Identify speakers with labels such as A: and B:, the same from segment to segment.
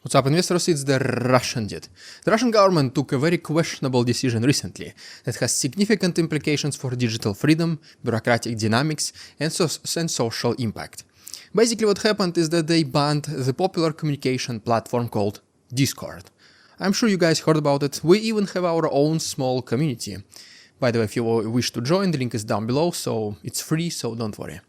A: What's up, investors? It's the Russian dude. The Russian government took a very questionable decision recently that has significant implications for digital freedom, bureaucratic dynamics, and social impact. Basically, what happened is that they banned the popular communication platform called Discord. I'm sure you guys heard about it. We even have our own small community. By the way, if you wish to join, the link is down below, so it's free, so don't worry.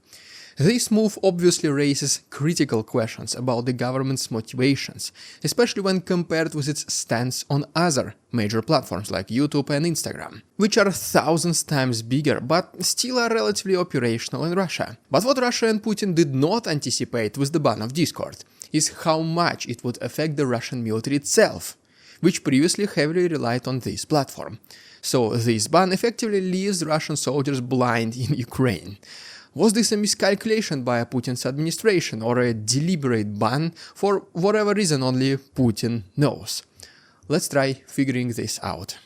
A: This move obviously raises critical questions about the government's motivations, especially when compared with its stance on other major platforms like YouTube and Instagram, which are thousands times bigger but still are relatively operational in Russia. But what Russia and Putin did not anticipate with the ban of Discord is how much it would affect the Russian military itself, which previously heavily relied on this platform. So this ban effectively leaves Russian soldiers blind in Ukraine. Was this a miscalculation by Putin's administration or a deliberate ban? For whatever reason only Putin knows. Let's try figuring this out.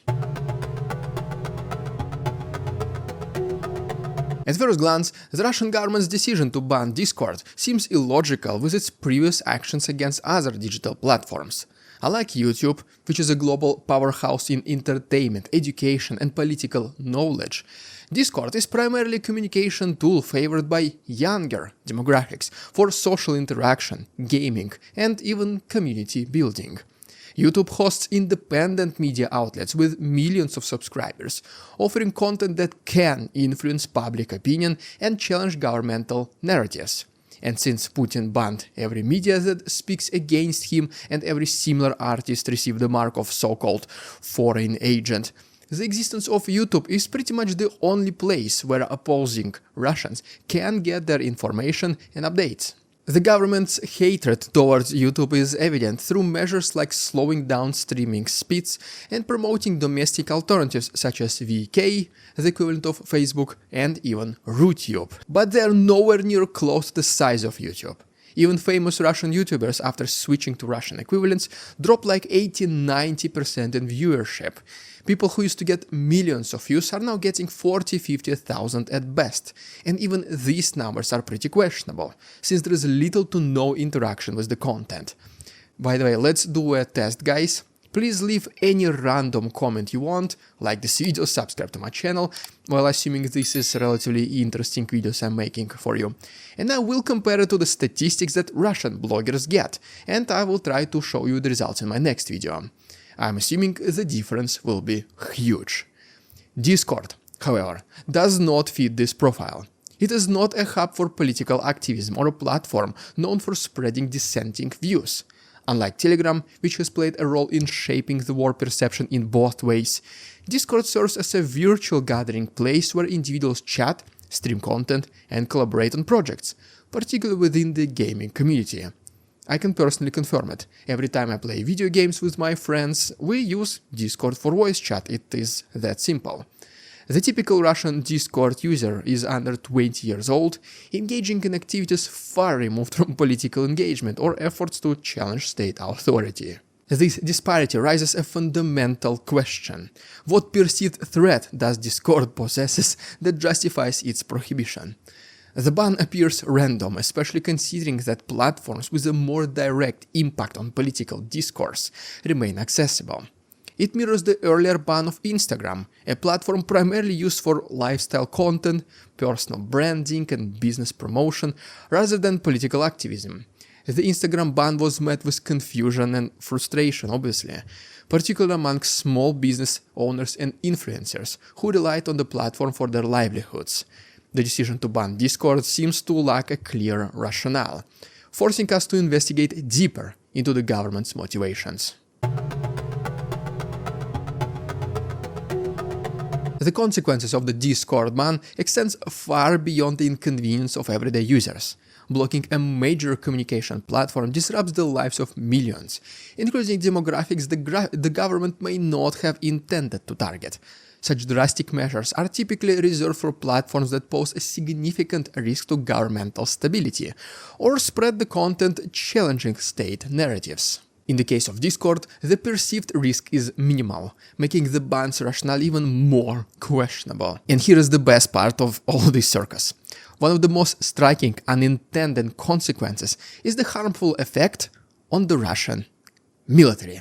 A: At first glance, the Russian government's decision to ban Discord seems illogical with its previous actions against other digital platforms. Unlike YouTube, which is a global powerhouse in entertainment, education and political knowledge, Discord is primarily a communication tool favored by younger demographics for social interaction, gaming, and even community building. YouTube hosts independent media outlets with millions of subscribers, offering content that can influence public opinion and challenge governmental narratives. And since Putin banned every media that speaks against him and every similar artist received the mark of so-called foreign agent, the existence of YouTube is pretty much the only place where opposing Russians can get their information and updates. The government's hatred towards YouTube is evident through measures like slowing down streaming speeds and promoting domestic alternatives such as VK, the equivalent of Facebook, and even RooTube. But they are nowhere near close to the size of YouTube. Even famous Russian YouTubers, after switching to Russian equivalents, drop like 80–90% in viewership. People who used to get millions of views are now getting 40–50,000 at best, and even these numbers are pretty questionable, since there is little to no interaction with the content. By the way, let's do a test, guys. Please leave any random comment you want, like this video, subscribe to my channel, while assuming this is relatively interesting videos I'm making for you. And I will compare it to the statistics that Russian bloggers get, and I will try to show you the results in my next video. I'm assuming the difference will be huge. Discord, however, does not fit this profile. It is not a hub for political activism or a platform known for spreading dissenting views. Unlike Telegram, which has played a role in shaping the war perception in both ways, Discord serves as a virtual gathering place where individuals chat, stream content, and collaborate on projects, particularly within the gaming community. I can personally confirm it. Every time I play video games with my friends, we use Discord for voice chat. It is that simple. The typical Russian Discord user is under 20 years old, engaging in activities far removed from political engagement or efforts to challenge state authority. This disparity raises a fundamental question. What perceived threat does Discord possess that justifies its prohibition? The ban appears random, especially considering that platforms with a more direct impact on political discourse remain accessible. It mirrors the earlier ban of Instagram, a platform primarily used for lifestyle content, personal branding and business promotion, rather than political activism. The Instagram ban was met with confusion and frustration, obviously, particularly among small business owners and influencers who relied on the platform for their livelihoods. The decision to ban Discord seems to lack a clear rationale, forcing us to investigate deeper into the government's motivations. The consequences of the Discord ban extends far beyond the inconvenience of everyday users. Blocking a major communication platform disrupts the lives of millions, including demographics the government may not have intended to target. Such drastic measures are typically reserved for platforms that pose a significant risk to governmental stability, or spread the content challenging state narratives. In the case of Discord, the perceived risk is minimal, making the ban's rationale even more questionable. And here is the best part of all this circus. One of the most striking unintended consequences is the harmful effect on the Russian Military.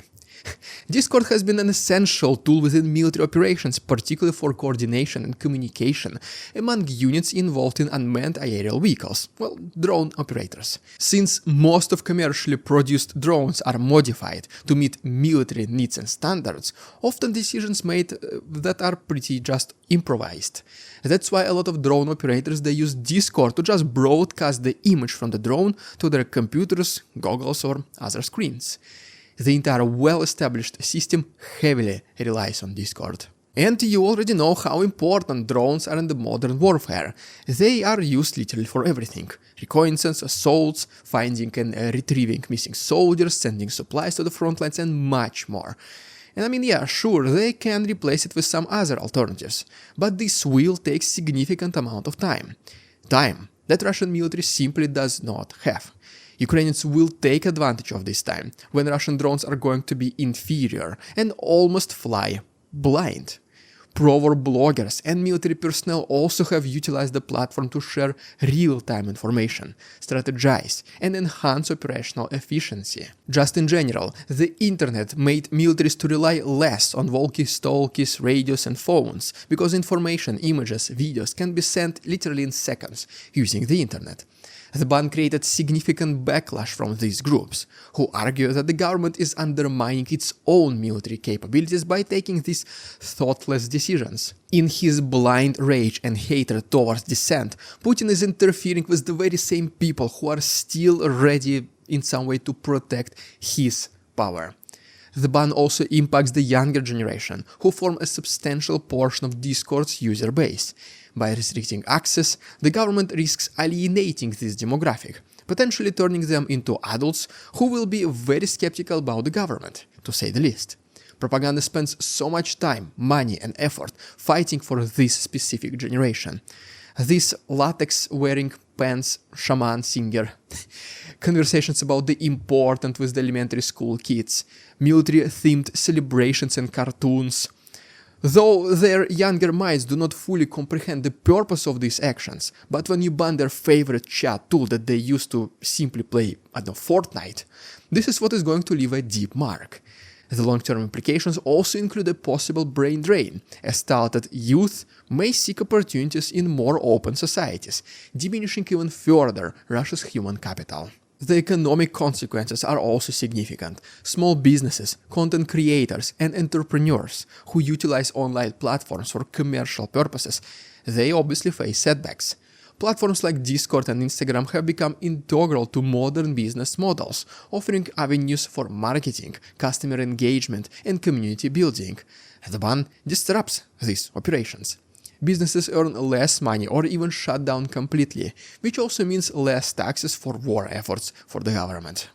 A: Discord has been an essential tool within military operations, particularly for coordination and communication among units involved in unmanned aerial vehicles, well, drone operators. Since most of commercially produced drones are modified to meet military needs and standards, often decisions made that are pretty just improvised. That's why a lot of drone operators, they use Discord to just broadcast the image from the drone to their computers, goggles or other screens. The entire well-established system heavily relies on Discord. And you already know how important drones are in the modern warfare. They are used literally for everything. Reconnaissance, assaults, finding and retrieving missing soldiers, sending supplies to the front lines and much more. And I mean, yeah, sure, they can replace it with some other alternatives, but this will take significant amount of time. Time that Russian military simply does not have. Ukrainians will take advantage of this time, when Russian drones are going to be inferior and almost fly blind. Pro-war bloggers and military personnel also have utilized the platform to share real-time information, strategize, and enhance operational efficiency. Just in general, the internet made militaries to rely less on walkie-talkies, radios, and phones, because information, images, videos can be sent literally in seconds using the internet. The ban created significant backlash from these groups, who argue that the government is undermining its own military capabilities by taking these thoughtless decisions. In his blind rage and hatred towards dissent, Putin is interfering with the very same people who are still ready in some way to protect his power. The ban also impacts the younger generation, who form a substantial portion of Discord's user base. By restricting access, the government risks alienating this demographic, potentially turning them into adults who will be very skeptical about the government, to say the least. Propaganda spends so much time, money and effort fighting for this specific generation. This latex-wearing pants shaman singer, conversations about the important with the elementary school kids, military-themed celebrations and cartoons. Though their younger minds do not fully comprehend the purpose of these actions, but when you ban their favorite chat tool that they used to simply play, Fortnite, this is what is going to leave a deep mark. The long-term implications also include a possible brain drain, as talented youth may seek opportunities in more open societies, diminishing even further Russia's human capital. The economic consequences are also significant. Small businesses, content creators, and entrepreneurs who utilize online platforms for commercial purposes, they obviously face setbacks. Platforms like Discord and Instagram have become integral to modern business models, offering avenues for marketing, customer engagement, and community building. The ban disrupts these operations. Businesses earn less money or even shut down completely, which also means less taxes for war efforts for the government.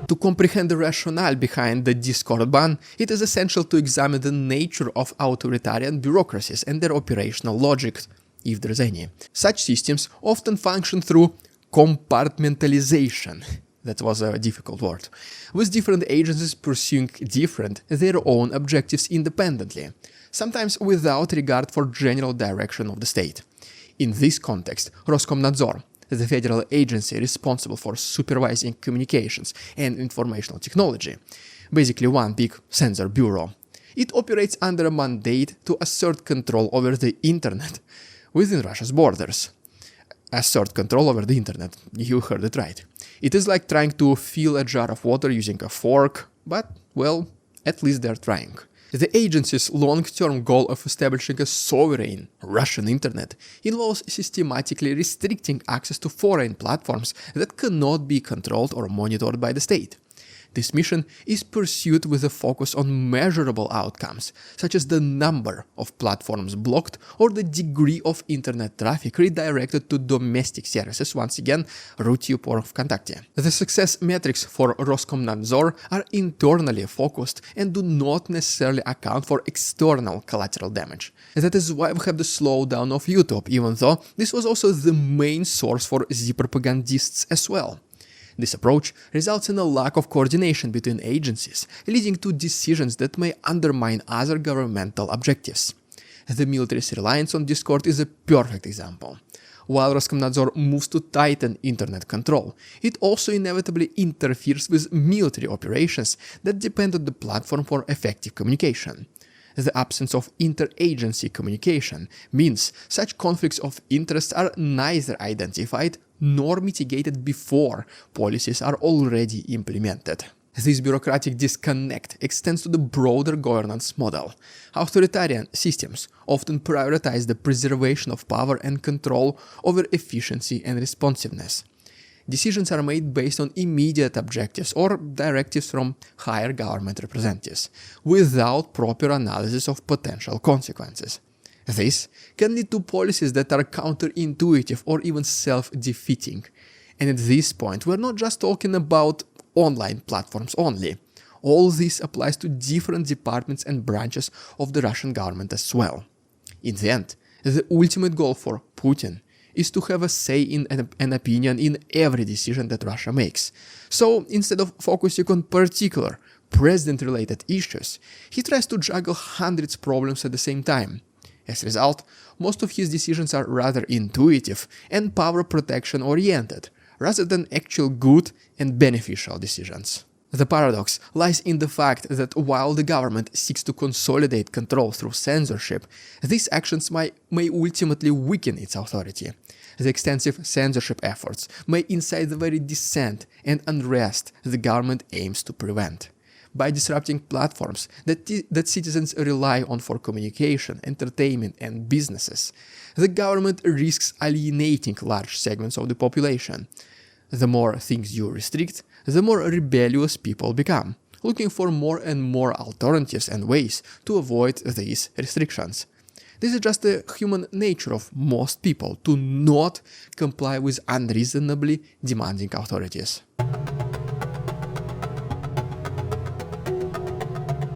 A: To comprehend the rationale behind the Discord ban, it is essential to examine the nature of authoritarian bureaucracies and their operational logic, if there is any. Such systems often function through compartmentalization. That was a difficult word. With different agencies pursuing their own objectives independently, sometimes without regard for general direction of the state. In this context, Roskomnadzor, the federal agency responsible for supervising communications and informational technology, basically one big censor bureau, it operates under a mandate to assert control over the internet within Russia's borders. Assert control over the internet, you heard it right. It is like trying to fill a jar of water using a fork, but, well, at least they're trying. The agency's long-term goal of establishing a sovereign Russian internet involves systematically restricting access to foreign platforms that cannot be controlled or monitored by the state. This mission is pursued with a focus on measurable outcomes, such as the number of platforms blocked or the degree of internet traffic redirected to domestic services, once again, RuTube or Vkontakte. The success metrics for Roskomnadzor are internally focused and do not necessarily account for external collateral damage. That is why we have the slowdown of YouTube, even though this was also the main source for the propagandists as well. This approach results in a lack of coordination between agencies, leading to decisions that may undermine other governmental objectives. The military's reliance on Discord is a perfect example. While Roskomnadzor moves to tighten internet control, it also inevitably interferes with military operations that depend on the platform for effective communication. The absence of interagency communication means such conflicts of interest are neither identified nor mitigated before policies are already implemented. This bureaucratic disconnect extends to the broader governance model. Authoritarian systems often prioritize the preservation of power and control over efficiency and responsiveness. Decisions are made based on immediate objectives or directives from higher government representatives, without proper analysis of potential consequences. This can lead to policies that are counterintuitive or even self-defeating. And at this point, we're not just talking about online platforms only. All this applies to different departments and branches of the Russian government as well. In the end, the ultimate goal for Putin is to have a say in an opinion in every decision that Russia makes. So instead of focusing on particular president-related issues, he tries to juggle hundreds of problems at the same time. As a result, most of his decisions are rather intuitive and power protection oriented, rather than actual good and beneficial decisions. The paradox lies in the fact that while the government seeks to consolidate control through censorship, these actions may ultimately weaken its authority. The extensive censorship efforts may incite the very dissent and unrest the government aims to prevent. By disrupting platforms that citizens rely on for communication, entertainment, and businesses, the government risks alienating large segments of the population. The more things you restrict, the more rebellious people become, looking for more and more alternatives and ways to avoid these restrictions. This is just the human nature of most people to not comply with unreasonably demanding authorities.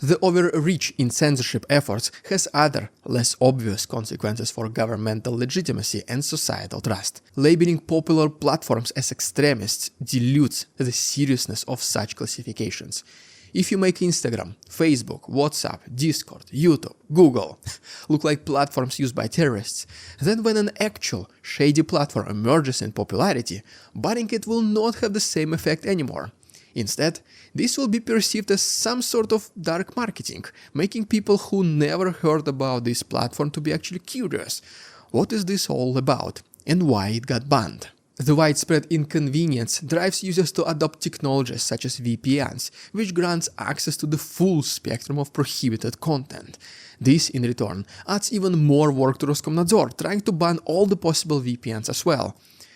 A: The overreach in censorship efforts has other, less obvious consequences for governmental legitimacy and societal trust. Labeling popular platforms as extremists dilutes the seriousness of such classifications. If you make Instagram, Facebook, WhatsApp, Discord, YouTube, Google look like platforms used by terrorists, then when an actual shady platform emerges in popularity, banning it will not have the same effect anymore. Instead, this will be perceived as some sort of dark marketing, making people who never heard about this platform to be actually curious. What is this all about, and why it got banned? The widespread inconvenience drives users to adopt technologies such as VPNs, which grants access to the full spectrum of prohibited content. This, in return, adds even more work to Roskomnadzor, trying to ban all the possible VPNs as well.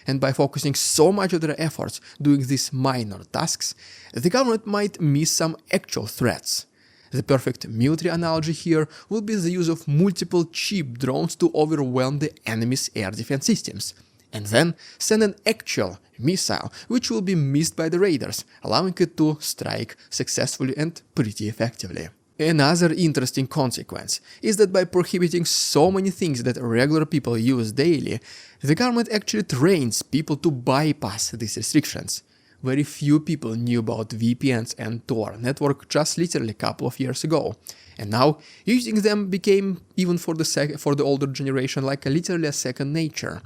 A: And by focusing so much of their efforts doing these minor tasks, the government might miss some actual threats. The perfect military analogy here will be the use of multiple cheap drones to overwhelm the enemy's air defense systems, and then send an actual missile which will be missed by the raiders, allowing it to strike successfully and pretty effectively. Another interesting consequence is that by prohibiting so many things that regular people use daily, the government actually trains people to bypass these restrictions. Very few people knew about VPNs and Tor network just literally a couple of years ago, and now using them became, even for the older generation, like literally a second nature.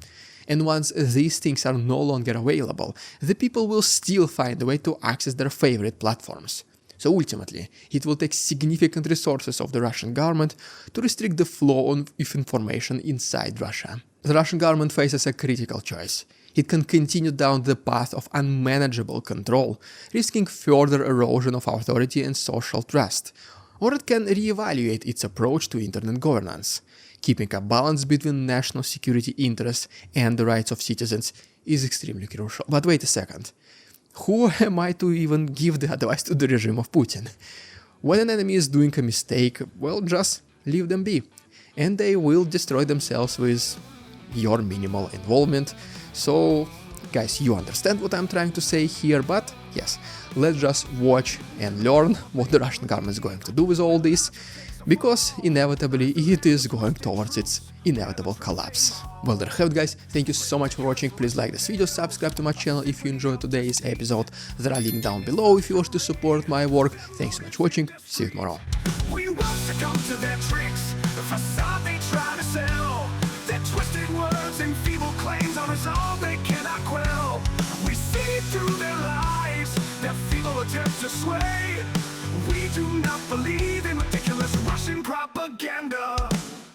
A: And once these things are no longer available, the people will still find a way to access their favorite platforms. So ultimately, it will take significant resources of the Russian government to restrict the flow of information inside Russia. The Russian government faces a critical choice. It can continue down the path of unmanageable control, risking further erosion of authority and social trust, or it can reevaluate its approach to internet governance. Keeping a balance between national security interests and the rights of citizens is extremely crucial. But wait a second. Who am I to even give the advice to the regime of Putin? When an enemy is doing a mistake, well, just leave them be, and they will destroy themselves with your minimal involvement. So, guys, you understand what I'm trying to say here, but yes, let's just watch and learn what the Russian government is going to do with all this, because inevitably it is going towards its inevitable collapse. Well, there you have it, guys. Thank you so much for watching. Please like this video, subscribe to my channel if you enjoyed today's episode. There are links down below if you wish to support my work. Thanks so much for watching. See you tomorrow. We won't succumb to their tricks, the facade they try to sell.
B: Their twisted words and feeble claims are resolve they cannot quell. We see through their lies, their feeble attempts to sway. We do not believe in ridiculous Russian propaganda.